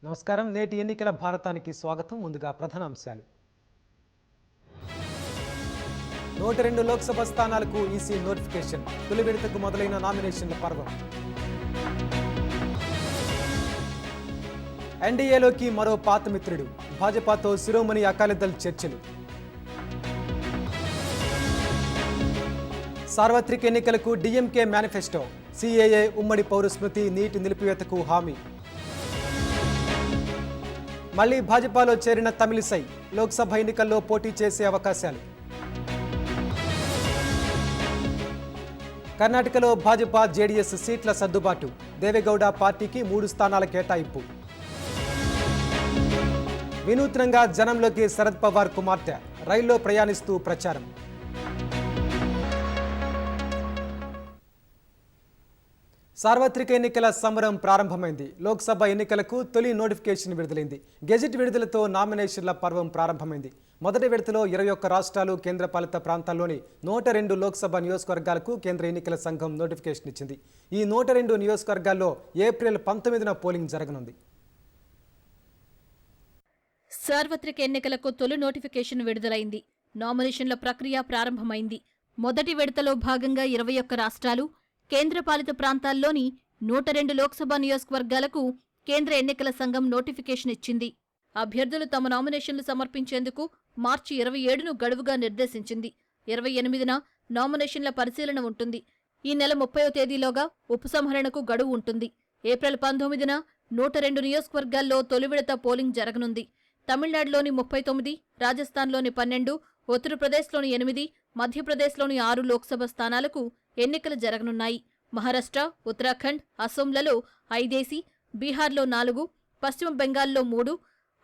నమస్కారం. నేటి ఎన్నికల భారతానికి స్వాగతం. ముందుగా ప్రధాన అంశాలు. 102 లోక్సభ స్థానాలకు ఈసీ నోటిఫికేషన్. తొలి విడతకు మొదలైన నామినేషన్ల పర్వం. ఎన్డీఏలోకి మరో పాత మిత్రుడు. భాజపాతో శిరోమణి అకాలీదళ్ చర్చలు. సార్వత్రిక ఎన్నికలకు డీఎంకే మేనిఫెస్టో. సీఏఏ ఉమ్మడి పౌరస్మృతి నీటి నిలిపివేతకు హామీ. మళ్లీ భాజపాలో చేరిన తమిళిసై లోక్సభ ఎన్నికల్లో పోటీ చేసే అవకాశాలు. కర్ణాటకలో భాజపా జేడీఎస్ సీట్ల సర్దుబాటు. దేవేగౌడ పార్టీకి 3 స్థానాల కేటాయింపు. వినూత్నంగా జనంలోకి శరద్ పవార్ కుమార్తె రైల్లో ప్రయాణిస్తూ ప్రచారం. సార్వత్రిక ఎన్నికల సమరం ప్రారంభమైంది. లోక్సభ ఎన్నికలకు తొలి నోటిఫికేషన్ విడుదలైంది. గెజిట్ విడుదలతో నామినేషన్ల పర్వం ప్రారంభమైంది. మొదటి విడతలో 21 రాష్ట్రాలు, కేంద్రపాలిత ప్రాంతాల్లోని 102 లోక్సభ నియోజకవర్గాలకు కేంద్ర ఎన్నికల సంఘం నోటిఫికేషన్ ఇచ్చింది. ఈ 102 నియోజకవర్గాల్లో ఏప్రిల్ 19న పోలింగ్ జరగనుంది. సార్వత్రిక ఎన్నికలకు తొలి నోటిఫికేషన్ విడుదలైంది. నామినేషన్ల ప్రక్రియ ప్రారంభమైంది. మొదటి విడతలో భాగంగా 21 రాష్ట్రాలు, కేంద్రపాలిత ప్రాంతాల్లోని 102 లోక్సభ నియోజకవర్గాలకు కేంద్ర ఎన్నికల సంఘం నోటిఫికేషన్ ఇచ్చింది. అభ్యర్థులు తమ నామినేషన్లు సమర్పించేందుకు మార్చి 27ను గడువుగా నిర్దేశించింది. 28న నామినేషన్ల పరిశీలన ఉంటుంది. ఈ నెల 30వ తేదీలోగా ఉపసంహరణకు గడువు ఉంటుంది. ఏప్రిల్ 19న 102 నియోజకవర్గాల్లో తొలి విడత పోలింగ్ జరగనుంది. తమిళనాడులోని 39, రాజస్థాన్లోని 12, ఉత్తరప్రదేశ్లోని 8, మధ్యప్రదేశ్లోని 6 లోక్సభ స్థానాలకు ఎన్నికలు జరగనున్నాయి. మహారాష్ట్ర, ఉత్తరాఖండ్, అసోంలలో 5, బీహార్లో 4, పశ్చిమ బెంగాల్లో 3,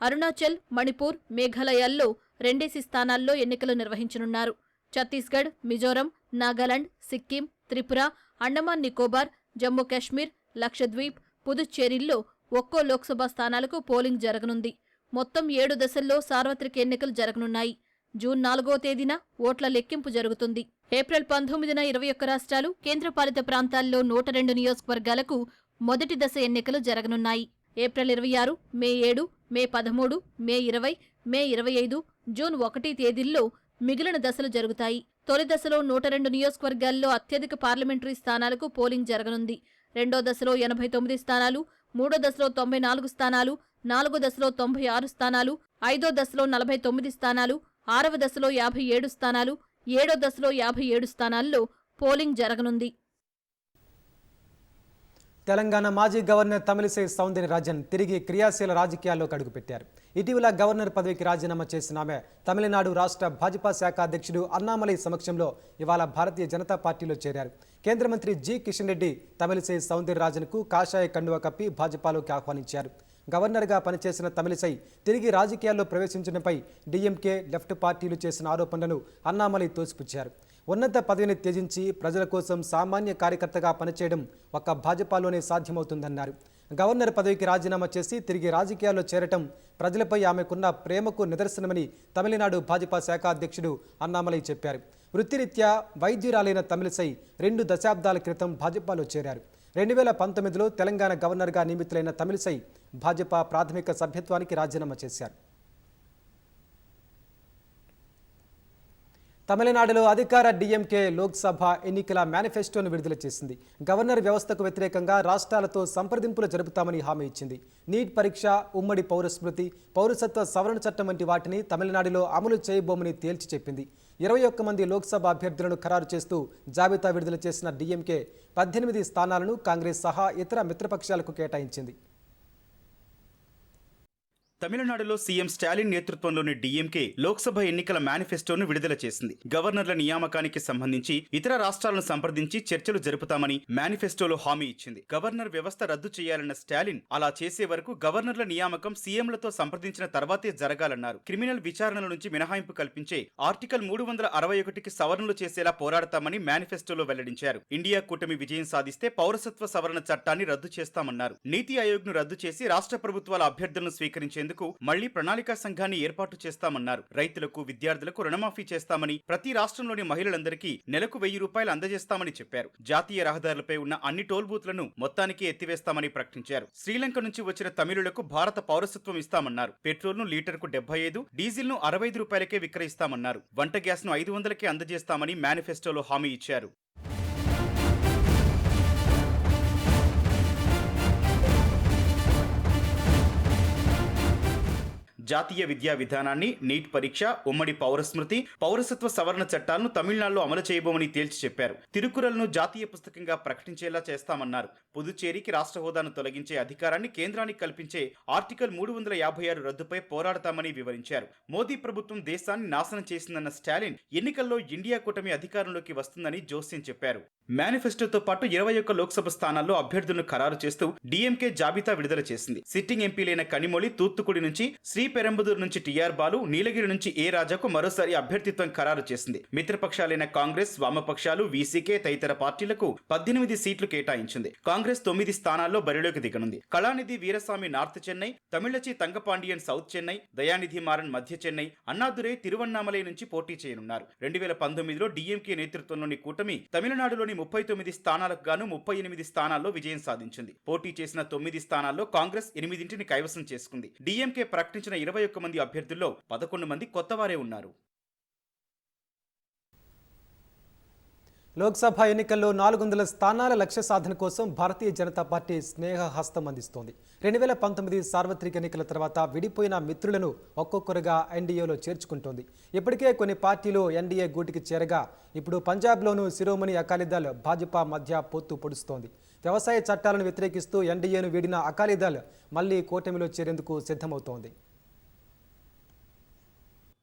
అరుణాచల్, మణిపూర్, మేఘాలయాల్లో 2 స్థానాల్లో ఎన్నికలు నిర్వహించనున్నారు. ఛత్తీస్గఢ్, మిజోరం, నాగాలాండ్, సిక్కిం, త్రిపుర, అండమాన్ నికోబార్, జమ్మూ కాశ్మీర్, లక్షద్వీప్, పుదుచ్చేరిల్లో ఒక్కో లోక్సభ స్థానాలకు పోలింగ్ జరగనుంది. మొత్తం 7 దశల్లో సార్వత్రిక ఎన్నికలు జరగనున్నాయి. జూన్ 4వ తేదీన ఓట్ల లెక్కింపు జరుగుతుంది. ఏప్రిల్ 19న 21 రాష్ట్రాలు, కేంద్రపాలిత ప్రాంతాల్లో 102 నియోజకవర్గాలకు మొదటి దశ ఎన్నికలు జరగనున్నాయి. ఏప్రిల్ 26, మే 7, మే 13, మే 20, మే 25, జూన్ 1 తేదీల్లో మిగిలిన దశలు జరుగుతాయి. తొలి దశలో 102 నియోజకవర్గాల్లో అత్యధిక పార్లమెంటరీ స్థానాలకు పోలింగ్ జరగనుంది. రెండో దశలో 89 స్థానాలు, మూడో దశలో 94 స్థానాలు, నాలుగో దశలో 96 స్థానాలు, ఐదో దశలో 49 స్థానాలు, ఆరవ దశలో 57 స్థానాలు, ఏడో దశలో 57 స్థానాల్లో పోలింగ్ జరగనుంది. తెలంగాణ మాజీ గవర్నర్ తమిళిసై సౌందరరాజన్ తిరిగి క్రియాశీల రాజకీయాల్లోకి అడుగుపెట్టారు. ఇటీవల గవర్నర్ పదవికి రాజీనామా చేసిన ఆమె తమిళనాడు రాష్ట్ర భాజపా శాఖ అధ్యక్షుడు అన్నామలై సమక్షంలో ఇవాళ భారతీయ జనతా పార్టీలో చేరారు. కేంద్ర మంత్రి జి కిషన్ రెడ్డి తమిళిసై సౌందరరాజన్కు కాషాయ కండువా కప్పి భాజపాలోకి ఆహ్వానించారు. గవర్నర్గా పనిచేసిన తమిళిసై తిరిగి రాజకీయాల్లో ప్రవేశించడంపై డీఎంకే, లెఫ్ట్ పార్టీలు చేసిన ఆరోపణలను అన్నామలై తోసిపుచ్చారు. ఉన్నత పదవిని త్యజించి ప్రజల కోసం సామాన్య కార్యకర్తగా పనిచేయడం ఒక్క భాజపాలోనే సాధ్యమవుతుందన్నారు. గవర్నర్ పదవికి రాజీనామా చేసి తిరిగి రాజకీయాల్లో చేరటం ప్రజలపై ఆమెకున్న ప్రేమకు నిదర్శనమని తమిళనాడు భాజపా శాఖ అధ్యక్షుడు అన్నామలై చెప్పారు. వృత్తిరీత్యా వైద్యురాలైన తమిళిసై 2 దశాబ్దాల క్రితం భాజపాలో చేరారు. 2019లో తెలంగాణ గవర్నర్గా నియమితులైన తమిళిసై భాజపా ప్రాథమిక సభ్యత్వానికి రాజీనామా చేశారు. తమిళనాడులో అధికార డీఎంకే లోక్సభ ఎన్నికల మేనిఫెస్టోను విడుదల చేసింది. గవర్నర్ వ్యవస్థకు వ్యతిరేకంగా రాష్ట్రాలతో సంప్రదింపులు జరుపుతామని హామీ ఇచ్చింది. నీట్ పరీక్ష, ఉమ్మడి పౌరస్మృతి, పౌరసత్వ సవరణ చట్టం వంటి వాటిని తమిళనాడులో అమలు చేయబోమని తేల్చి చెప్పింది. 21 మంది లోక్సభ అభ్యర్థులను ఖరారు చేస్తూ జాబితా విడుదల చేసిన డీఎంకే 18 స్థానాలను కాంగ్రెస్ సహా ఇతర మిత్రపక్షాలకు కేటాయించింది. తమిళనాడులో సీఎం స్టాలిన్ నేతృత్వంలోని డీఎంకే లోక్సభ ఎన్నికల మేనిఫెస్టోను విడుదల చేసింది. గవర్నర్ల నియామకానికి సంబంధించి ఇతర రాష్ట్రాలను సంప్రదించి చర్చలు జరుపుతామని మేనిఫెస్టోలో హామీ ఇచ్చింది. గవర్నర్ వ్యవస్థ రద్దు చేయాలన్న స్టాలిన్ అలా చేసే వరకు గవర్నర్ల నియామకం సీఎంలతో సంప్రదించిన తర్వాతే జరగాలన్నారు. క్రిమినల్ విచారణల నుంచి మినహాయింపు కల్పించే ఆర్టికల్ 361కి సవరణలు చేసేలా పోరాడతామని మేనిఫెస్టోలో వెల్లడించారు. ఇండియా కూటమి విజయం సాధిస్తే పౌరసత్వ సవరణ చట్టాన్ని రద్దు చేస్తామన్నారు. నీతి ఆయోగ్ను రద్దు చేసి రాష్ట్ర ప్రభుత్వాల అభ్యర్థులను స్వీకరించేందుకు చేసేందుకు మళ్లీ ప్రణాళికా సంఘాన్ని ఏర్పాటు చేస్తామన్నారు. రైతులకు, విద్యార్థులకు రుణమాఫీ చేస్తామని, ప్రతి రాష్ట్రంలోని మహిళలందరికీ నెలకు 1000 రూపాయలు అందజేస్తామని చెప్పారు. జాతీయ రహదారులపై ఉన్న అన్ని టోల్ బూత్లను మొత్తానికి ఎత్తివేస్తామని ప్రకటించారు. శ్రీలంక నుంచి వచ్చిన తమిళులకు భారత పౌరసత్వం ఇస్తామన్నారు. పెట్రోల్ను లీటర్కు 75, డీజిల్ను 65 రూపాయలకే విక్రయిస్తామన్నారు. వంట గ్యాస్ను 500కే అందజేస్తామని మేనిఫెస్టోలో హామీ ఇచ్చారు. జాతీయ విద్యా విధానాన్ని, నీట్ పరీక్ష, ఉమ్మడి పౌరస్మృతి, పౌరసత్వ సవరణ చట్టాలను తమిళనాడులో అమలు చేయబోమని తేల్చి చెప్పారు. తిరుకురల్ను జాతీయ పుస్తకంగా ప్రకటించేలా చేస్తామన్నారు. పుదుచ్చేరికి రాష్ట్ర హోదాను తొలగించే అధికారాన్ని కేంద్రానికి కల్పించే ఆర్టికల్ 356 రద్దుపై పోరాడతామని వివరించారు. మోదీ ప్రభుత్వం దేశాన్ని నాశనం చేసిందన్న స్టాలిన్ ఎన్నికల్లో ఇండియా కూటమి అధికారంలోకి వస్తుందని జోస్యం చెప్పారు. మేనిఫెస్టోతో పాటు 21 లోక్సభ స్థానాల్లో అభ్యర్థులను ఖరారు చేస్తూ డీఎంకే జాబితా విడుదల చేసింది. సిట్టింగ్ ఎంపీలైన కనిమొళి తూత్తుకుడి నుంచి, శ్రీపెరంబుదూరు నుంచి టీఆర్ బాలు, నీలగిరి నుంచి ఏ రాజాకు మరోసారి అభ్యర్థిత్వం ఖరారు చేసింది. మిత్రపక్షాలైన కాంగ్రెస్, వామపక్షాలు, వీసీకే తదితర పార్టీలకు 18 సీట్లు కేటాయించింది. కాంగ్రెస్ 9 స్థానాల్లో బరిలోకి దిగనుంది. కళానిధి వీరస్వామి నార్త్ చెన్నై, తమిళచి తంగపాండియన్ సౌత్ చెన్నై, దయానిధి మారన్ మధ్య చెన్నై, అన్నాదురై తిరువన్నామలై నుంచి పోటీ చేయనున్నారు. 2019లో డీఎంకే నేతృత్వంలోని కూటమి తమిళనాడులోని 39 స్థానాలకు గాను 38 స్థానాల్లో విజయం సాధించింది. పోటీ చేసిన 9 స్థానాల్లో కాంగ్రెస్ 8ని కైవసం చేసుకుంది. డీఎంకే ప్రకటించిన 21 మంది అభ్యర్థుల్లో 11 మంది కొత్తవారే ఉన్నారు. లోక్సభ ఎన్నికల్లో 400 స్థానాల లక్ష్య సాధన కోసం భారతీయ జనతా పార్టీ స్నేహహస్తం అందిస్తోంది. 2019 సార్వత్రిక ఎన్నికల తర్వాత విడిపోయిన మిత్రులను ఒక్కొక్కరుగా ఎన్డీఏలో చేర్చుకుంటోంది. ఇప్పటికే కొన్ని పార్టీలు ఎన్డీఏ గూటికి చేరగా ఇప్పుడు పంజాబ్లోనూ శిరోమణి అకాలీదళ్ భాజపా మధ్య పొత్తు పొడుస్తోంది. వ్యవసాయ చట్టాలను వ్యతిరేకిస్తూ ఎన్డీఏను వీడిన అకాలీదళ్ మళ్లీ కూటమిలో చేరేందుకు సిద్ధమవుతోంది.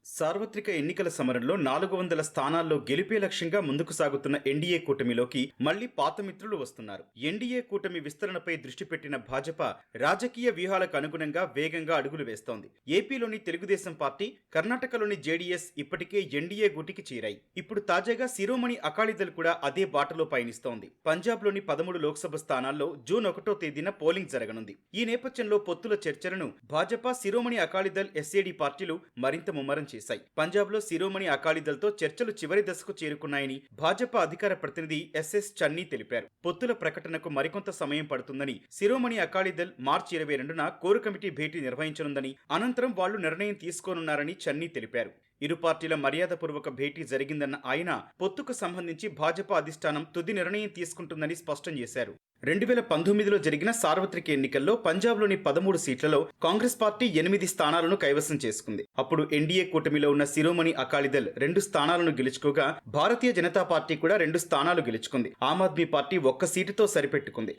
సార్వత్రిక ఎన్నికల సమరంలో 400 స్థానాల్లో గెలిపే లక్ష్యంగా ముందుకు సాగుతున్న ఎన్డీఏ కూటమిలోకి మళ్లీ పాత మిత్రులు వస్తున్నారు. ఎన్డీఏ కూటమి విస్తరణపై దృష్టి పెట్టిన భాజపా రాజకీయ వ్యూహాలకు అనుగుణంగా వేగంగా అడుగులు వేస్తోంది. ఏపీలోని తెలుగుదేశం పార్టీ, కర్ణాటకలోని జేడీఎస్ ఇప్పటికే ఎన్డీఏ గూటికి చేరాయి. ఇప్పుడు తాజాగా శిరోమణి అకాలీదళ్ కూడా అదే బాటలో పయనిస్తోంది. పంజాబ్లోని 13 లోక్సభ స్థానాల్లో జూన్ 1వ తేదీన పోలింగ్ జరగనుంది. ఈ నేపథ్యంలో పొత్తుల చర్చలను భాజపా, శిరోమణి అకాలీదళ్, ఎస్ఏడీ పార్టీలు మరింత ముమ్మరం చేశాయి. పంజాబ్లో శిరోమణి అకాలీదళ్తో చర్చలు చివరి దశకు చేరుకున్నాయని భాజపా అధికార ప్రతినిధి ఎస్ఎస్ చన్నీ తెలిపారు. పొత్తుల ప్రకటనకు మరికొంత సమయం పడుతుందని, శిరోమణి అకాలీదళ్ మార్చి 22న కోర్ కమిటీ భేటీ నిర్వహించనుందని, అనంతరం వాళ్లు నిర్ణయం తీసుకోనున్నారని చన్నీ తెలిపారు. ఇరు పార్టీల మర్యాదపూర్వక భేటీ జరిగిందన్న ఆయన పొత్తుకు సంబంధించి భాజపా అధిష్టానం తుది నిర్ణయం తీసుకుంటుందని స్పష్టం చేశారు. 2019లో జరిగిన సార్వత్రిక ఎన్నికల్లో పంజాబ్లోని 13 సీట్లలో కాంగ్రెస్ పార్టీ 8 స్థానాలను కైవసం చేసుకుంది. అప్పుడు ఎన్డీఏ కూటమిలో ఉన్న శిరోమణి అకాలీదళ్ 2 స్థానాలను గెలుచుకోగా భారతీయ జనతా పార్టీ కూడా 2 స్థానాలు గెలుచుకుంది. ఆమ్ ఆద్మీ పార్టీ 1 సీటుతో సరిపెట్టుకుంది.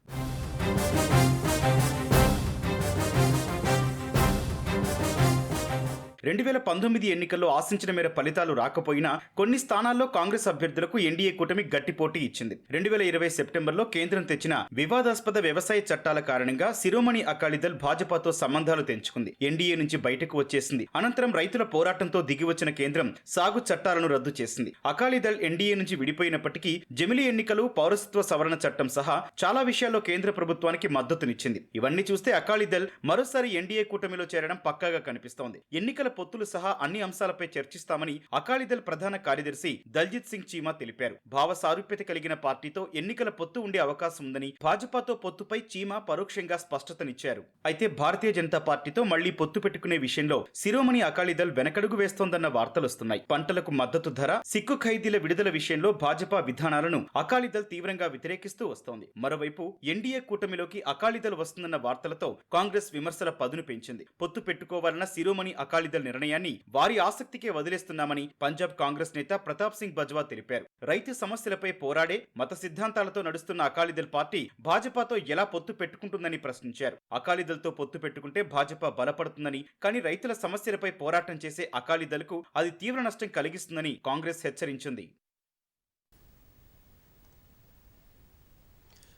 2019 ఎన్నికల్లో ఆశించిన మేర ఫలితాలు రాకపోయినా కొన్ని స్థానాల్లో కాంగ్రెస్ అభ్యర్థులకు ఎన్డీఏ కూటమి గట్టి పోటీ ఇచ్చింది. 2020 సెప్టెంబర్లో కేంద్రం తెచ్చిన వివాదాస్పద వ్యవసాయ చట్టాల కారణంగా శిరోమణి అకాలీదళ్ భాజపాతో సంబంధాలు తెంచుకుంది. ఎన్డీఏ నుంచి బయటకు వచ్చేసింది. అనంతరం రైతుల పోరాటంతో దిగివచ్చిన కేంద్రం సాగు చట్టాలను రద్దు చేసింది. అకాలీదళ్ ఎన్డీఏ నుంచి విడిపోయినప్పటికీ జమిలీ ఎన్నికలు, పౌరసత్వ సవరణ చట్టం సహా చాలా విషయాల్లో కేంద్ర ప్రభుత్వానికి మద్దతునిచ్చింది. ఇవన్నీ చూస్తే అకాలీదళ్ మరోసారి ఎన్డీఏ కూటమిలో చేరడం పక్కాగా కనిపిస్తోంది. ఎన్నికల పొత్తులు సహా అన్ని అంశాలపై చర్చిస్తామని అకాలీదళ్ ప్రధాన కార్యదర్శి దల్జిత్ సింగ్ చీమా తెలిపారు. భావ సారూప్యత కలిగిన పార్టీతో ఎన్నికల పొత్తు ఉండే అవకాశం ఉందని భాజపాతో పొత్తుపై చీమా పరోక్షంగా స్పష్టతనిచ్చారు. అయితే భారతీయ జనతా పార్టీతో మళ్లీ పొత్తు పెట్టుకునే విషయంలో శిరోమణి అకాలీదళ్ వెనకడుగు వేస్తోందన్న వార్తలొస్తున్నాయి. పంటలకు మద్దతు ధర, సిక్కు ఖైదీల విడుదల విషయంలో భాజపా విధానాలను అకాలీదళ్ తీవ్రంగా వ్యతిరేకిస్తూ వస్తోంది. మరోవైపు ఎన్డీఏ కూటమిలోకి అకాలీదళ్ వస్తుందన్న వార్తలతో కాంగ్రెస్ విమర్శల పదును పెంచింది. పొత్తు పెట్టుకోవాలన్న శిరోమణి అకాలీదళ్ నిర్ణయాన్ని వారి ఆసక్తికే వదిలేస్తున్నామని పంజాబ్ కాంగ్రెస్ నేత ప్రతాప్ సింగ్ బజ్వా తెలిపారు. రైతు సమస్యలపై పోరాడే, మత సిద్ధాంతాలతో నడుస్తున్న అకాలీదళ్ పార్టీ భాజపాతో ఎలా పొత్తు పెట్టుకుంటుందని ప్రశ్నించారు. అకాలీదళ్తో పొత్తు పెట్టుకుంటే భాజపా బలపడుతుందని, కానీ రైతుల సమస్యలపై పోరాటం చేసే అకాలీదళ్కు అది తీవ్ర నష్టం కలిగిస్తుందని కాంగ్రెస్ హెచ్చరించింది.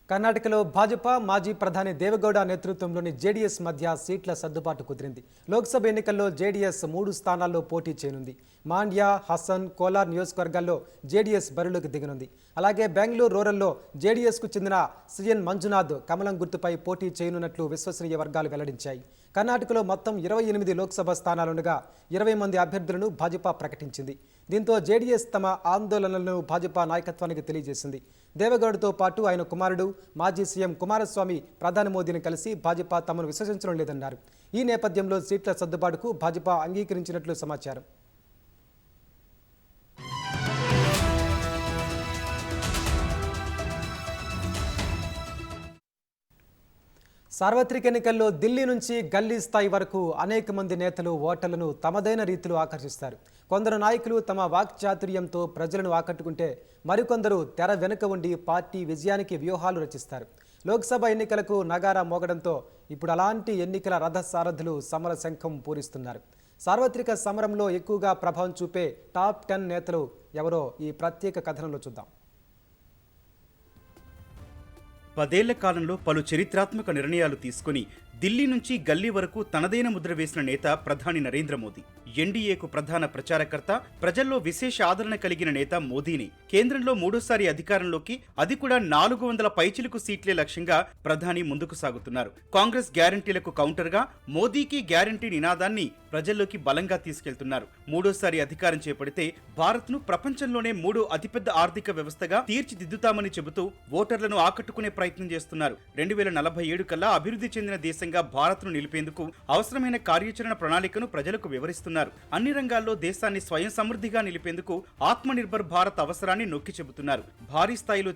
కర్ణాటకలో భాజపా మాజీ ప్రధాని దేవగౌడ నేతృత్వంలోని జేడీఎస్ మధ్య సీట్ల సర్దుబాటు కుదిరింది. లోక్సభ ఎన్నికల్లో జేడీఎస్ 3 స్థానాల్లో పోటీ చేయనుంది. మాండ్యా, హసన్, కోలార్ నియోజకవర్గాల్లో జేడీఎస్ బరిలోకి దిగనుంది. అలాగే బెంగళూరు రూరల్లో జేడీఎస్కు చెందిన సిఎన్ మంజునాథ్ కమలం గుర్తుపై పోటీ చేయనున్నట్లు విశ్వసనీయ వర్గాలు వెల్లడించాయి. కర్ణాటకలో మొత్తం 28 లోక్సభ స్థానాలుండగా 20 మంది అభ్యర్థులను భాజపా ప్రకటించింది. దీంతో జేడీఎస్ తమ ఆందోళనలను భాజపా నాయకత్వానికి తెలియజేసింది. దేవగౌడతో పాటు ఆయన కుమారుడు మాజీ సీఎం కుమారస్వామి ప్రధాని మోదీని కలిసి భాజపా తమను విశ్వసించడం లేదన్నారు. ఈ నేపథ్యంలో సీట్ల సర్దుబాటుకు భాజపా అంగీకరించినట్లు సమాచారం. సార్వత్రిక ఎన్నికల్లో ఢిల్లీ నుంచి గల్లీ స్థాయి వరకు అనేక మంది నేతలు ఓటర్లను తమదైన రీతిలో ఆకర్షిస్తారు. కొందరు నాయకులు తమ వాక్చాతుర్యంతో ప్రజలను ఆకట్టుకుంటే మరికొందరు తెర వెనుక ఉండి పార్టీ విజయానికి వ్యూహాలు రచిస్తారు. లోక్సభ ఎన్నికలకు నగారా మోగడంతో ఇప్పుడు అలాంటి ఎన్నికల రథసారథులు సమర శంఖం పూరిస్తున్నారు. సార్వత్రిక సమరంలో ఎక్కువగా ప్రభావం చూపే టాప్ 10 నేతలు ఎవరో ఈ ప్రత్యేక కథనంలో చూద్దాం. 10 ఏళ్ల కాలంలో పలు చరిత్రాత్మక నిర్ణయాలు తీసుకుని ఢిల్లీ నుంచి గల్లీ వరకు తనదైన ముద్ర వేసిన నేత ప్రధాని నరేంద్ర మోదీ. ఎన్డీఏకు ప్రధాన ప్రచారకర్త, ప్రజల్లో విశేష ఆదరణ కలిగిన నేత మోదీని కేంద్రంలో మూడోసారి అధికారంలోకి, అది కూడా 400 పైచిలుకు సీట్లే లక్ష్యంగా ప్రధాని ముందుకు సాగుతున్నారు. కాంగ్రెస్ గ్యారంటీలకు కౌంటర్గా మోదీకి గ్యారంటీ నినాదాన్ని ప్రజల్లోకి బలంగా తీసుకెళ్తున్నారు. మూడోసారి అధికారం చేపడితే భారత్ను ప్రపంచంలోనే 3వ అతిపెద్ద ఆర్థిక వ్యవస్థగా తీర్చిదిద్దుతామని చెబుతూ ఓటర్లను ఆకట్టుకునే ప్రయత్నం చేస్తున్నారు. 2047 కల్లా అభివృద్ధి చెందిన దేశంగా భారత్ను నిలిపేందుకు అవసరమైన కార్యాచరణ ప్రణాళికను ప్రజలకు వివరిస్తున్నారు. అన్ని రంగాల్లో దేశాన్ని స్వయం సమృద్ధిగా నిలిపేందుకు ఆత్మనిర్భర్ భారత్ అవసరాన్ని నొక్కి చెబుతున్నారు. భారీ స్థాయిలో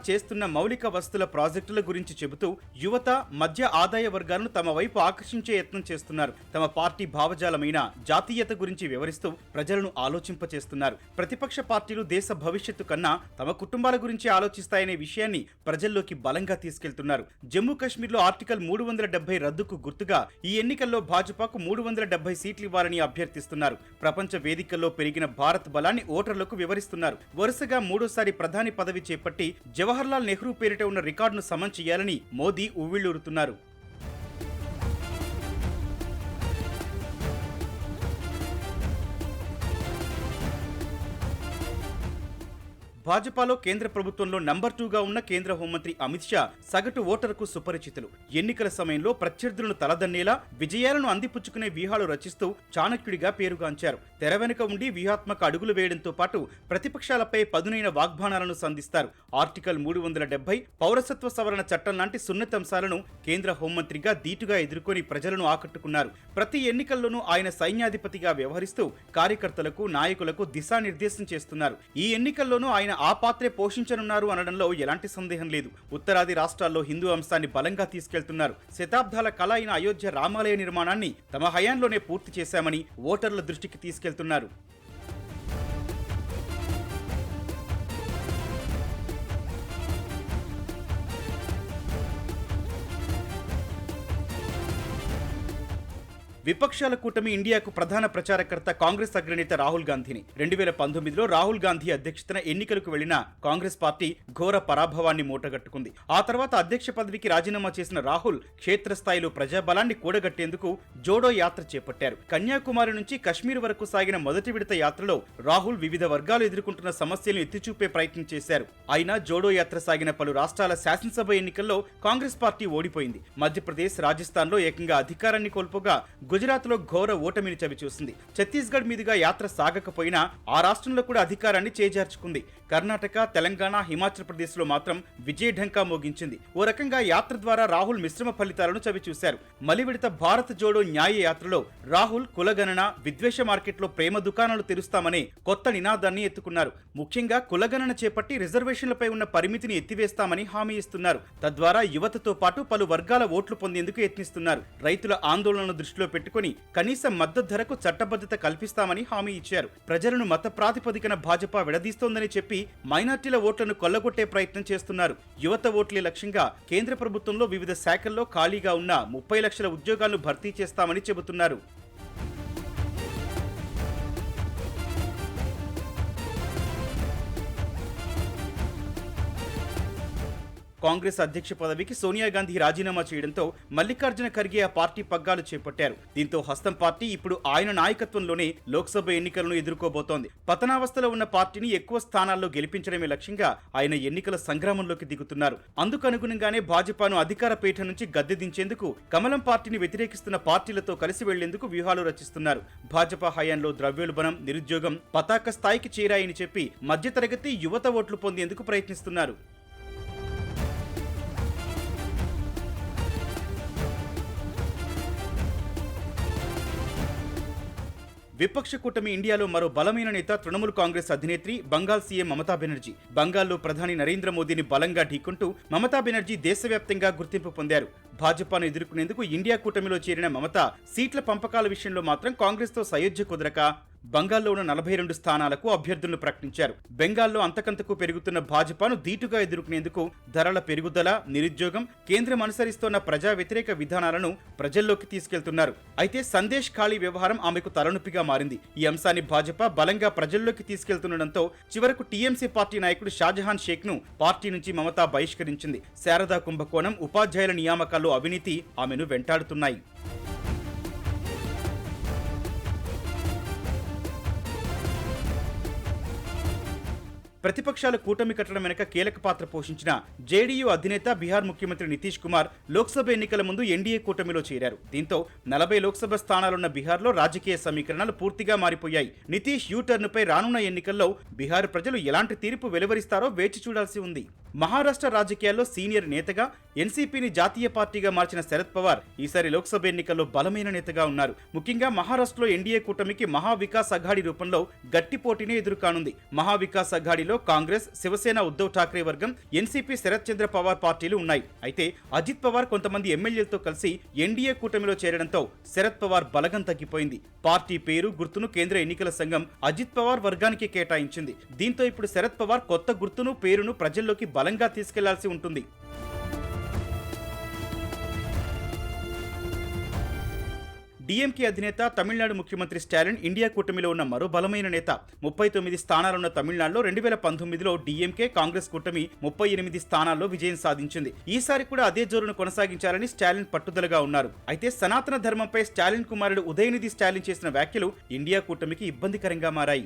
చేస్తున్న మౌలిక వస్తువుల ప్రాజెక్టుల గురించి చెబుతూ యువత, మధ్య ఆదాయ వర్గాలను తమ వైపు ఆకర్షించే యత్నం చేస్తున్నారు. తమ పార్టీ భావజాలమైన జాతీయత గురించి వివరిస్తూ ప్రజలను ఆలోచింపచేస్తున్నారు. ప్రతిపక్ష పార్టీలు దేశ భవిష్యత్తు కన్నా తమ కుటుంబాల గురించి ఆలోచిస్తాయనే విషయాన్ని ప్రజల్లోకి బలంగా తీసుకెళ్తున్నారు. జమ్మూ కాశ్మీర్లో ఆర్టికల్ 370 రద్దుకు గుర్తుగా ఈ ఎన్నికల్లో భాజపాకు 370 సీట్లు ఇవ్వాలని అభ్యర్థిస్తున్నారు. ప్రపంచ వేదికల్లో పెరిగిన భారత్ బలాన్ని ఓటర్లకు వివరిస్తున్నారు. వరుసగా మూడోసారి ప్రధాని పదవి చేపట్టి జవహర్లాల్ నెహ్రూ పేరిట ఉన్న రికార్డును సమం చేయాలని మోదీ ఉవ్విళ్లూరుతున్నారు. భాజపాలో కేంద్ర ప్రభుత్వంలో నంబర్ 2గా ఉన్న కేంద్ర హోంమంత్రి అమిత్ షా సగటు ఓటరుకు సుపరిచితులు. ఎన్నికల సమయంలో ప్రత్యర్థులను తలదన్నేలా విజయాలను అందిపుచ్చుకునే వ్యూహాలు రచిస్తూ చాణక్యుడిగా పేరుగాంచారు. తెర వెనుక ఉండి వ్యూహాత్మక అడుగులు వేయడంతో పాటు ప్రతిపక్షాలపై పదునైన వాగ్బాణాలను సంధిస్తారు. ఆర్టికల్ 370 పౌరసత్వ సవరణ చట్టం లాంటి సున్నితంశాలను కేంద్ర హోంమంత్రిగా ధీటుగా ఎదుర్కొని ప్రజలను ఆకట్టుకున్నారు. ప్రతి ఎన్నికల్లోనూ ఆయన సైన్యాధిపతిగా వ్యవహరిస్తూ కార్యకర్తలకు, నాయకులకు దిశానిర్దేశం చేస్తున్నారు. ఈ ఎన్నికల్లోనూ ఆయన ఆ పాత్రే పోషించనున్నారు అనడంలో ఎలాంటి సందేహం లేదు. ఉత్తరాది రాష్ట్రాల్లో హిందూ అంశాన్ని బలంగా తీసుకెళ్తున్నారు. శతాబ్దాల కళ అయిన అయోధ్య రామాలయ నిర్మాణాన్ని తమ హయాంలోనే పూర్తి చేశామని ఓటర్ల దృష్టికి తీసుకెళ్తున్నారు. విపక్షాల కూటమి ఇండియాకు ప్రధాన ప్రచారకర్త కాంగ్రెస్ అగ్రనేత రాహుల్ గాంధీని. 2019లో రాహుల్ గాంధీ అధ్యక్షతన ఎన్నికలకు వెళ్లిన కాంగ్రెస్ పార్టీ ఘోర పరాభవాన్ని మూటగట్టుకుంది. ఆ తర్వాత అధ్యక్ష పదవికి రాజీనామా చేసిన రాహుల్ క్షేత్రస్థాయిలో ప్రజాబలాన్ని కూడగట్టేందుకు జోడో యాత్ర చేపట్టారు. కన్యాకుమారి నుంచి కశ్మీర్ వరకు సాగిన మొదటి విడత యాత్రలో రాహుల్ వివిధ వర్గాలు ఎదుర్కొంటున్న సమస్యలను ఎత్తిచూపే ప్రయత్నం చేశారు. అయినా జోడో యాత్ర సాగిన పలు రాష్ట్రాల శాసనసభ ఎన్నికల్లో కాంగ్రెస్ పార్టీ ఓడిపోయింది. మధ్యప్రదేశ్, రాజస్థాన్లో ఏకంగా అధికారాన్ని కోల్పోగా గుజరాత్లో ఘోర ఓటమిని చవిచూసింది. ఛత్తీస్గఢ్ మీదుగా యాత్ర సాగకపోయినా ఆ రాష్ట్రంలో కూడా అధికారాన్ని చేజార్చుకుంది. కర్ణాటక, తెలంగాణ, హిమాచల్ ప్రదేశ్లో మాత్రం విజయఢంకా మోగించింది. ఓ రకంగా యాత్ర ద్వారా రాహుల్ మిశ్రమ ఫలితాలను చవిచూశారు. మలివిడత భారత్ జోడో న్యాయ యాత్రలో రాహుల్ కులగణన, విద్వేష మార్కెట్లో ప్రేమ దుకాణాలు తెరుస్తామనే కొత్త నినాదాన్ని ఎత్తుకున్నారు. ముఖ్యంగా కులగణన చేపట్టి రిజర్వేషన్లపై ఉన్న పరిమితిని ఎత్తివేస్తామని హామీ ఇస్తున్నారు. తద్వారా యువతతో పాటు పలు వర్గాల ఓట్లు పొందేందుకు యత్నిస్తున్నారు. రైతుల ఆందోళనను దృష్టిలో పెట్టుకుని కనీస మద్దతు ధరకు చట్టబద్ధత కల్పిస్తామని హామీ ఇచ్చారు. ప్రజలను మత ప్రాతిపదికన భాజపా విడదీస్తోందని చెప్పి మైనార్టీల ఓట్లను కొల్లగొట్టే ప్రయత్నం చేస్తున్నారు. యువత ఓట్లే లక్ష్యంగా కేంద్ర ప్రభుత్వంలో వివిధ శాఖల్లో ఖాళీగా ఉన్న 30 లక్షల ఉద్యోగాలను భర్తీ చేస్తామని చెబుతున్నారు. కాంగ్రెస్ అధ్యక్ష పదవికి సోనియా గాంధీ రాజీనామా చేయడంతో మల్లికార్జున ఖర్గే ఆ పార్టీ పగ్గాలు చేపట్టారు. దీంతో హస్తం పార్టీ ఇప్పుడు ఆయన నాయకత్వంలోనే లోక్సభ ఎన్నికలను ఎదుర్కోబోతోంది. పతనావస్థలో ఉన్న పార్టీని ఎక్కువ స్థానాల్లో గెలిపించడమే లక్ష్యంగా ఆయన ఎన్నికల సంగ్రామంలోకి దిగుతున్నారు. అందుకు అనుగుణంగానే భాజపాను అధికార పీఠ నుంచి గద్దె దించేందుకు కమలం పార్టీని వ్యతిరేకిస్తున్న పార్టీలతో కలిసి వెళ్లేందుకు వ్యూహాలు రచిస్తున్నారు. భాజపా హయాంలో ద్రవ్యోల్బణం, నిరుద్యోగం పతాక స్థాయికి చేరాయని చెప్పి మధ్యతరగతి యువత ఓట్లు పొందేందుకు ప్రయత్నిస్తున్నారు. విపక్ష కూటమి ఇండియాలో మరో బలమైన నేత తృణమూల్ కాంగ్రెస్ అధినేత్రి, బంగాల్ సీఎం మమతా బెనర్జీ. బంగాల్లో ప్రధాని నరేంద్ర మోదీని బలంగా ఢీకొంటూ మమతా బెనర్జీ దేశవ్యాప్తంగా గుర్తింపు పొందారు. భాజపాను ఎదుర్కొనేందుకు ఇండియా కూటమిలో చేరిన మమతా సీట్ల పంపకాల విషయంలో మాత్రం కాంగ్రెస్తో సయోధ్య కుదరక బంగాల్లో ఉన్న 42 స్థానాలకు అభ్యర్థులను ప్రకటించారు. బెంగాల్లో అంతకంతకు పెరుగుతున్న భాజపాను ధీటుగా ఎదుర్కొనేందుకు ధరల పెరుగుదల, నిరుద్యోగం, కేంద్రం అనుసరిస్తోన్న ప్రజా వ్యతిరేక విధానాలను ప్రజల్లోకి తీసుకెళ్తున్నారు. అయితే సందేశ్ ఖాళీ వ్యవహారం ఆమెకు తలనొప్పిగా మారింది. ఈ అంశాన్ని భాజపా బలంగా ప్రజల్లోకి తీసుకెళ్తుండటంతో చివరకు టీఎంసీ పార్టీ నాయకుడు షాజహాన్ షేక్ ను పార్టీ నుంచి మమతా బహిష్కరించింది. శారదా కుంభకోణం, ఉపాధ్యాయుల నియామకాల్లో అవినీతి ఆమెను వెంటాడుతున్నాయి. ప్రతిపక్షాలు కూటమి కట్టడం వెనుక కీలక పాత్ర పోషించిన జేడీయూ అధినేత, బీహార్ ముఖ్యమంత్రి నితీష్ కుమార్ లోక్సభ ఎన్నికల ముందు ఎన్డీఏ కూటమిలో చేరారు. దీంతో 40 లోక్సభ స్థానాలున్న బీహార్లో రాజకీయ సమీకరణాలు పూర్తిగా మారిపోయాయి. నితీష్ యూటర్న్పై రానున్న ఎన్నికల్లో బీహార్ ప్రజలు ఎలాంటి తీర్పు వెలువరిస్తారో వేచి చూడాల్సి ఉంది. మహారాష్ట్ర రాజకీయాల్లో సీనియర్ నేతగా ఎన్సీపీని జాతీయ పార్టీగా మార్చిన శరద్ పవార్ ఈసారి లోక్సభ ఎన్నికల్లో బలమైన నేతగా ఉన్నారు. ముఖ్యంగా మహారాష్ట్రలో ఎన్డీఏ కూటమికి మహావికాస్ అఘాడీ రూపంలో గట్టి పోటీనే ఎదుర్కానుంది. మహావికాస్ అఘాడీలో కాంగ్రెస్, శివసేన ఉద్ధవ్ ఠాక్రే వర్గం, ఎన్సీపీ శరద్ చంద్ర పవార్ పార్టీలు ఉన్నాయి. అయితే అజిత్ పవార్ కొంతమంది ఎమ్మెల్యేలతో కలిసి ఎన్డీఏ కూటమిలో చేరడంతో శరద్ పవార్ బలగం తగ్గిపోయింది. పార్టీ పేరు, గుర్తును కేంద్ర ఎన్నికల సంఘం అజిత్ పవార్ వర్గానికి కేటాయించింది. దీంతో ఇప్పుడు శరద్ పవార్ కొత్త గుర్తును, పేరును ప్రజల్లోకి బలంగా తీసుకెళ్లాల్సి ఉంటుంది. డీఎంకే అధినేత, తమిళనాడు ముఖ్యమంత్రి స్టాలిన్ ఇండియా కూటమిలో ఉన్న మరో బలమైన నేత. 39 స్థానాలున్న తమిళనాడులో 2019లో డీఎంకే కాంగ్రెస్ కూటమి 38 స్థానాల్లో విజయం సాధించింది. ఈసారి కూడా అదే జోరును కొనసాగించాలని స్టాలిన్ పట్టుదలగా ఉన్నారు. అయితే సనాతన ధర్మంపై స్టాలిన్ కుమారుడు ఉదయనిధి స్టాలిన్ చేసిన వ్యాఖ్యలు ఇండియా కూటమికి ఇబ్బందికరంగా మారాయి.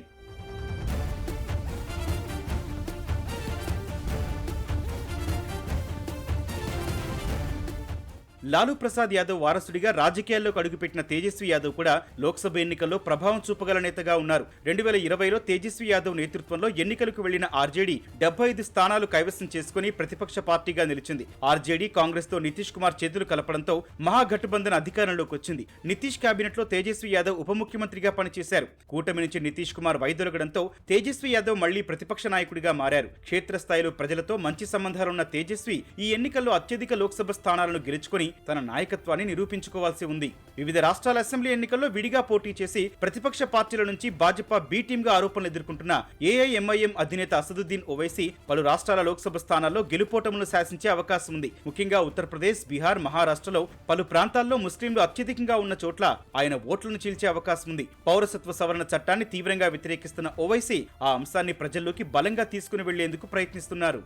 లాలూ ప్రసాద్ యాదవ్ వారసుడిగా రాజకీయాల్లోకి అడుగుపెట్టిన తేజస్వి యాదవ్ కూడా లోక్సభ ఎన్నికల్లో ప్రభావం చూపగల నేతగా ఉన్నారు. 2020లో తేజస్వి యాదవ్ నేతృత్వంలో ఎన్నికలకు వెళ్లిన ఆర్జేడీ 75 స్థానాలు కైవసం చేసుకుని ప్రతిపక్ష పార్టీగా నిలిచింది. ఆర్జేడీ కాంగ్రెస్ తో నితీష్ కుమార్ చేతులు కలపడంతో మహాగఠబంధన్ అధికారంలోకి వచ్చింది. నితీష్ కేబినెట్ లో తేజస్వి యాదవ్ ఉప ముఖ్యమంత్రిగా పనిచేశారు. కూటమి నుంచి నితీష్ కుమార్ వైదొలగడంతో తేజస్వి యాదవ్ మళ్లీ ప్రతిపక్ష నాయకుడిగా మారారు. క్షేత్రస్థాయిలో ప్రజలతో మంచి సంబంధాలున్న తేజస్వి ఈ ఎన్నికల్లో అత్యధిక లోక్సభ స్థానాలను గెలుచుకుని తన నాయకత్వాన్ని నిరూపించుకోవాల్సి ఉంది. వివిధ రాష్ట్రాల అసెంబ్లీ ఎన్నికల్లో విడిగా పోటీ చేసి ప్రతిపక్ష పార్టీల నుంచి భాజపా బి టీమ్ గా ఆరోపణలు ఎదుర్కొంటున్న ఏఐఎంఐఎం అధినేత అసదుద్దీన్ ఓవైసీ పలు రాష్ట్రాల లోక్సభ స్థానాల్లో గెలుపోటములను శాసించే అవకాశం ఉంది. ముఖ్యంగా ఉత్తరప్రదేశ్, బీహార్, మహారాష్ట్రలో పలు ప్రాంతాల్లో ముస్లింలు అత్యధికంగా ఉన్న చోట్ల ఆయన ఓట్లను చీల్చే అవకాశం ఉంది. పౌరసత్వ సవరణ చట్టాన్ని తీవ్రంగా వ్యతిరేకిస్తున్న ఓవైసీ ఆ అంశాన్ని ప్రజల్లోకి బలంగా తీసుకుని వెళ్లేందుకు ప్రయత్నిస్తున్నారు.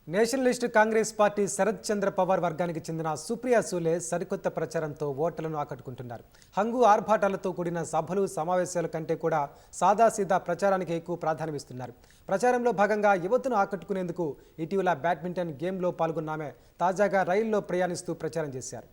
నేషనలిస్ట్ కాంగ్రెస్ పార్టీ శరద్ చంద్ర పవార్ వర్గానికి చెందిన సుప్రియా సూలే సరికొత్త ప్రచారంతో ఓటర్లను ఆకట్టుకుంటున్నారు. హంగు ఆర్భాటాలతో కూడిన సభలు, సమావేశాల కంటే కూడా సాదాసీదా ప్రచారానికి ఎక్కువ ప్రాధాన్యమిస్తున్నారు. ప్రచారంలో భాగంగా యువతను ఆకట్టుకునేందుకు ఇటీవల బ్యాడ్మింటన్ గేమ్లో పాల్గొన్నామే తాజాగా రైల్లో ప్రయాణిస్తూ ప్రచారం చేశారు.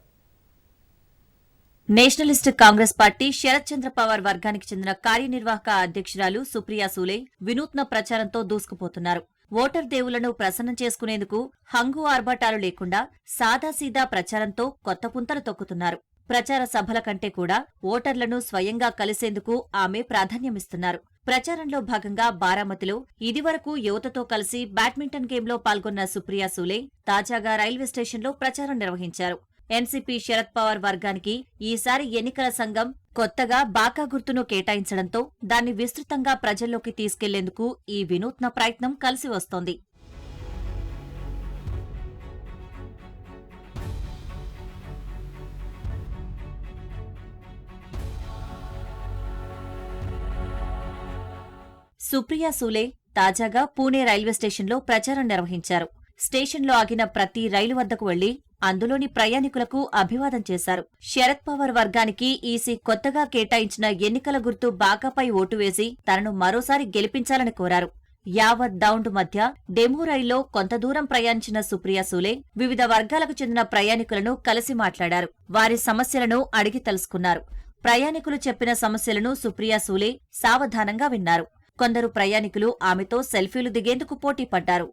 నేషనలిస్ట్ కాంగ్రెస్ పార్టీ శరద్ చంద్ర పవార్ వర్గానికి చెందిన కార్యనిర్వాహక అధ్యక్షురాలు సుప్రియా సూలే వినూత్న ప్రచారంతో దూసుకుపోతున్నారు. ఓటర్ దేవులను ప్రసన్నం చేసుకునేందుకు హంగు ఆర్భాటాలు లేకుండా సాదాసీదా ప్రచారంతో కొత్త పుంతలు తొక్కుతున్నారు. ప్రచార సభల కంటే కూడా ఓటర్లను స్వయంగా కలిసేందుకు ఆమె ప్రాధాన్యమిస్తున్నారు. ప్రచారంలో భాగంగా బారామతిలో ఇదివరకు యువతతో కలిసి బ్యాడ్మింటన్ గేమ్లో పాల్గొన్న సుప్రియా సూలే తాజాగా రైల్వే స్టేషన్లో ప్రచారం నిర్వహించారు. ఎన్సీపీ శరద్ పవార్ వర్గానికి ఈసారి ఎన్నికల సంఘం కొత్తగా బాకా గుర్తును కేటాయించడంతో దాన్ని విస్తృతంగా ప్రజల్లోకి తీసుకెళ్లేందుకు ఈ వినూత్న ప్రయత్నం కలిసి వస్తోంది. సుప్రియా సూలే తాజాగా పూణే రైల్వే స్టేషన్లో ప్రచారం నిర్వహించారు. స్టేషన్లో ఆగిన ప్రతి రైలు వద్దకు వెళ్లి అందులోని ప్రయాణికులకు అభివాదం చేశారు. శరద్ పవార్ వర్గానికి ఈసీ కొత్తగా కేటాయించిన ఎన్నికల గుర్తు బాకాపై ఓటు వేసి తనను మరోసారి గెలిపించాలని కోరారు. యావత్ దౌండ్ మధ్య డెమో రైల్లో కొంత దూరం ప్రయాణించిన సుప్రియా సూలే వివిధ వర్గాలకు చెందిన ప్రయాణికులను కలిసి మాట్లాడారు. వారి సమస్యలను అడిగి తెలుసుకున్నారు. ప్రయాణికులు చెప్పిన సమస్యలను సుప్రియా సూలే సావధానంగా విన్నారు. కొందరు ప్రయాణికులు ఆమెతో సెల్ఫీలు దిగేందుకు పోటీ పడ్డారు.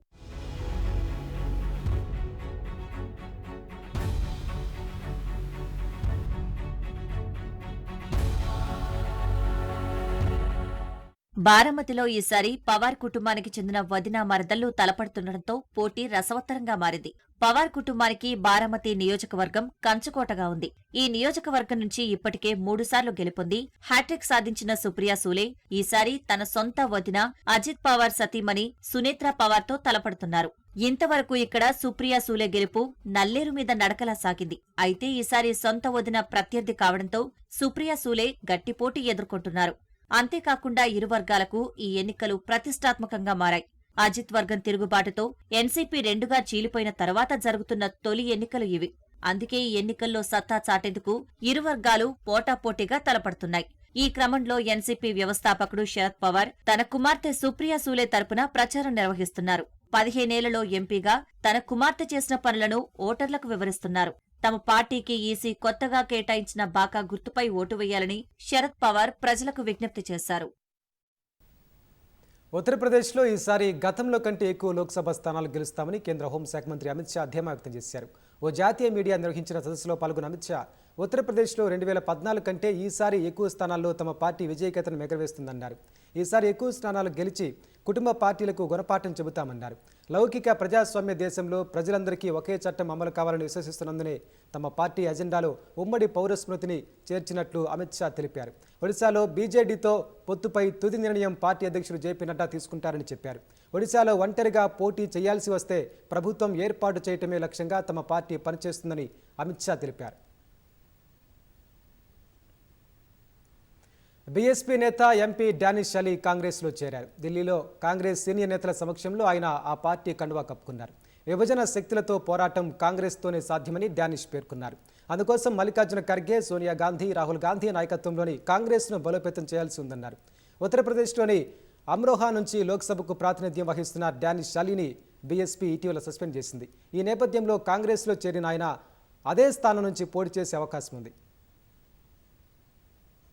బారామతిలో ఈసారి పవార్ కుటుంబానికి చెందిన వదిన మరదళ్లు తలపడుతుండటంతో పోటీ రసవత్తరంగా మారింది. పవార్ కుటుంబానికి బారామతి నియోజకవర్గం కంచుకోటగా ఉంది. ఈ నియోజకవర్గం నుంచి ఇప్పటికే 3 సార్లు గెలుపొంది హ్యాట్రిక్ సాధించిన సుప్రియా సూలే ఈసారి తన సొంత వదిన అజిత్ పవార్ సతీమణి సునేత్రా పవార్తో తలపడుతున్నారు. ఇంతవరకు ఇక్కడ సుప్రియా సూలే గెలుపు నల్లేరు మీద నడకలా సాగింది. అయితే ఈసారి సొంత వదిన ప్రత్యర్థి కావడంతో సుప్రియా సూలే గట్టి పోటీ ఎదుర్కొంటున్నారు. అంతేకాకుండా ఇరు వర్గాలకు ఈ ఎన్నికలు ప్రతిష్టాత్మకంగా మారాయి. అజిత్ వర్గం తిరుగుబాటుతో ఎన్సీపీ 2గా చీలిపోయిన తర్వాత జరుగుతున్న తొలి ఎన్నికలు ఇవి. అందుకే ఈ ఎన్నికల్లో సత్తా చాటేందుకు ఇరు వర్గాలు పోటాపోటీగా తలపడుతున్నాయి. ఈ క్రమంలో ఎన్సీపీ వ్యవస్థాపకుడు శరద్ పవార్ తన కుమార్తె సుప్రియా సూలే తరపున ప్రచారం నిర్వహిస్తున్నారు. 15 ఏళ్లలో ఎంపీగా తన కుమార్తె చేసిన పనులను ఓటర్లకు వివరిస్తున్నారు. తమ పార్టీకి ఈసీ కొత్తగా కేటాయించిన బాకా గుర్తుపై ఓటు వేయాలని శరద్ పవార్ ప్రజలకు విజ్ఞప్తి చేశారు. ఉత్తరప్రదేశ్లో ఈసారి గతంలో కంటే ఎక్కువ లోక్సభ స్థానాలు గెలుస్తామని కేంద్ర హోంశాఖ మంత్రి అమిత్ షా ధీమా వ్యక్తం చేశారు. ఓ జాతీయ మీడియా నిర్వహించిన సదస్సులో పాల్గొన్న అమిత్ షా ఉత్తరప్రదేశ్లో 2014 కంటే ఈసారి ఎక్కువ స్థానాల్లో తమ పార్టీ విజయకేతను ఎగరవేస్తుందన్నారు. ఈసారి ఎక్కువ స్థానాలు గెలిచి కుటుంబ పార్టీలకు గుణపాఠం చెబుతామన్నారు. లౌకిక ప్రజాస్వామ్య దేశంలో ప్రజలందరికీ ఒకే చట్టం అమలు కావాలని విశ్వసిస్తున్నందునే తమ పార్టీ ఎజెండాలో ఉమ్మడి పౌరస్మృతిని చేర్చినట్లు అమిత్ షా తెలిపారు. ఒడిశాలో బీజేడీతో పొత్తుపై తుది నిర్ణయం పార్టీ అధ్యక్షుడు జేపీ నడ్డా తీసుకుంటారని చెప్పారు. ఒడిశాలో ఒంటరిగా పోటీ చేయాల్సి వస్తే ప్రభుత్వం ఏర్పాటు చేయటమే లక్ష్యంగా తమ పార్టీ పనిచేస్తుందని అమిత్ షా తెలిపారు. బీఎస్పీ నేత ఎంపీ డానిష్ అలీ కాంగ్రెస్లో చేరారు. ఢిల్లీలో కాంగ్రెస్ సీనియర్ నేతల సమక్షంలో ఆయన ఆ పార్టీ కండువా కప్పుకున్నారు. విభజన శక్తులతో పోరాటం కాంగ్రెస్తోనే సాధ్యమని డానిష్ పేర్కొన్నారు. అందుకోసం మల్లికార్జున ఖర్గే, సోనియా గాంధీ, రాహుల్ గాంధీ నాయకత్వంలోని కాంగ్రెస్ను బలోపేతం చేయాల్సి ఉందన్నారు. ఉత్తరప్రదేశ్లోని అమ్రోహా నుంచి లోక్సభకు ప్రాతినిధ్యం వహిస్తున్న డానిష్ అలీని బీఎస్పీ ఇటీవల సస్పెండ్ చేసింది. ఈ నేపథ్యంలో కాంగ్రెస్లో చేరిన ఆయన అదే స్థానం నుంచి పోటీ చేసే అవకాశం ఉంది.